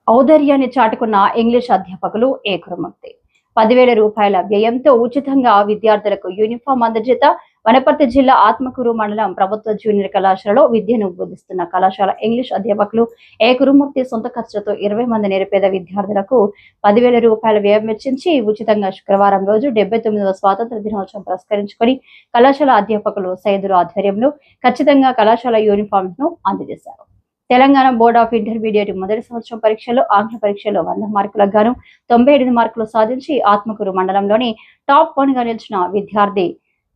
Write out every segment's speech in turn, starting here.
ఔదార్యాన్ని చాటుకున్న English అధ్యాపకులు ఏకురుమూర్తి 10,000 రూపాయల వ్యయంతో ఉచితంగా విద్యార్థులకు యూనిఫామ్ అందజేత వనపర్తి జిల్లా ఆత్మకూరు మండలం ప్రభుత్వ జూనియర్ కళాశాలలో విద్యను బోధిస్తున్న కళాశాల ఇంగ్లీష్ అధ్యాపకులు ఏకురుమూర్తి సొంత ఖర్చులతో 20 మంది నిరుపేద విద్యార్థులకు 10,000 రూపాయల వ్యయం వెచ్చించి ఉచితంగా శుక్రవారం రోజు 79వ స్వాతంత్ర దినోత్సవం పురస్కరించుకొని కళాశాల అధ్యాపకులు సైదుల ఆధ్వర్యంలో ఖచ్చితంగా కళాశాల యూనిఫామ్స్ ను అందజేశారు. తెలంగాణ బోర్డ్ ఆఫ్ ఇంటర్మీడియట్ మొదటి సంవత్సరం పరీక్షల్లో ఆంగ్ల పరీక్షలో 100 మార్కులకు గాను 98 మార్కులు సాధించి ఆత్మకూరు మండలంలోని టాప్ 1 గా నిలిచిన విద్యార్థి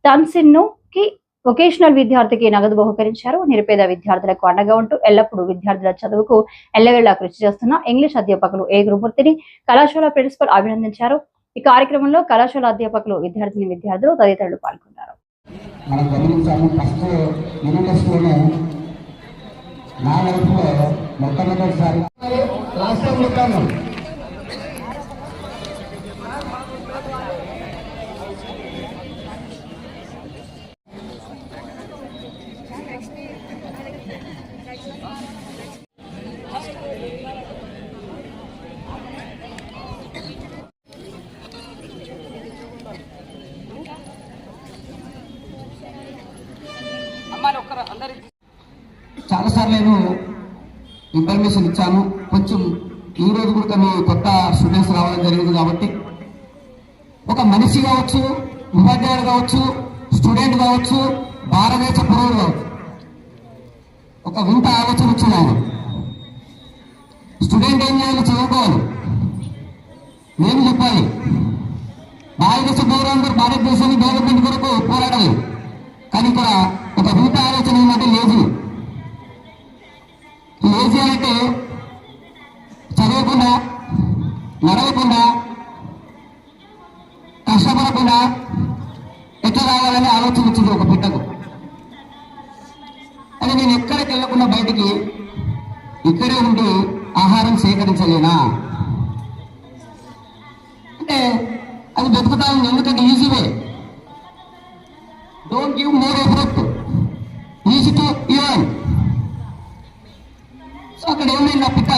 తన్సిన్ను కి వొకేషనల్ విద్యార్థికి నగదు బహుకరించారు. నిరుపేద విద్యార్థులకు అండగా ఉంటూ ఎల్లప్పుడూ విద్యార్థుల చదువుకు ఎల్లవేళలా కృషి చేస్తున్న ఇంగ్లీష్ అధ్యాపకులు ఏ గురుమూర్తిని కళాశాల ప్రిన్సిపల్ అభినందించారు. ఈ కార్యక్రమంలో కళాశాల అధ్యాపకులు విద్యార్థులు తదితరులు పాల్గొన్నారు. నా లైఫ్లో మొట్టమొదటిసారి రాష్ట్రం చెప్పాను. చాలాసార్లు నేను ఇన్ఫర్మేషన్ ఇచ్చాను. కొంచెం ఈరోజు కూడా మీ కొత్త స్టూడెంట్స్ రావడం జరిగింది కాబట్టి ఒక మనిషి కావచ్చు, ఉపాధ్యాయుడు కావచ్చు, స్టూడెంట్ కావచ్చు, భారతదేశ పౌరుడు కావచ్చు, ఒక వింత ఆలోచన వచ్చింది ఆయన. స్టూడెంట్ ఏం చేయాలి? చదువుకోవాలి, నేను చెప్పాలి. భారతదేశ పౌరులందరూ భారతదేశాన్ని డెవలప్మెంట్ కొరకు పోరాడాలి. కానీ ఇక్కడ ఒక వింత ఆలోచన ఏంటంటే లేజీ అంటే చదవకుండా, నడవకుండా, కష్టపడకుండా ఎట్లా రావాలని ఆలోచన వచ్చింది ఒక బిడ్డకు. అది నేను ఎక్కడికి వెళ్ళకుండా బయటికి ఇక్కడే ఉండి ఆహారం సేకరించలేనా అంటే అది బతుకుతా ఉంది. ఎందుకంటే easy way, don't give more effort, easy to even. So అక్కడ ఏమైంది, నా పిట్ట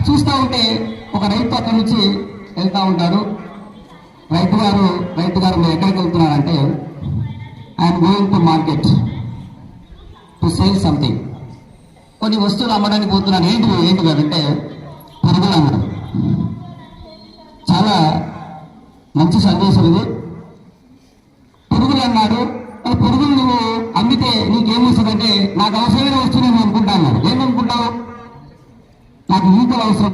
చూస్తూ ఉంటే ఒక రైతు అక్కడి నుంచి వెళ్తూ ఉంటాడు. రైతు గారు మీరు ఎక్కడికి వెళ్తున్నారంటే I'm going to market to sale something. కొన్ని వస్తువులు అమ్మడానికి పోతున్నాను. ఏంటి గారు అంటే పురుగులు అమ్మడం. చాలా మంచి సందేశం ఇది. పురుగులు అన్నాడు. పురుగులు నువ్వు అమ్మితే నీకేమొస్తుందంటే నాకు అవసరమైన వస్తువు నేను అనుకుంటా అన్నాడు. ఏమనుకుంటావు? నాకు ఈకలు అవసరం.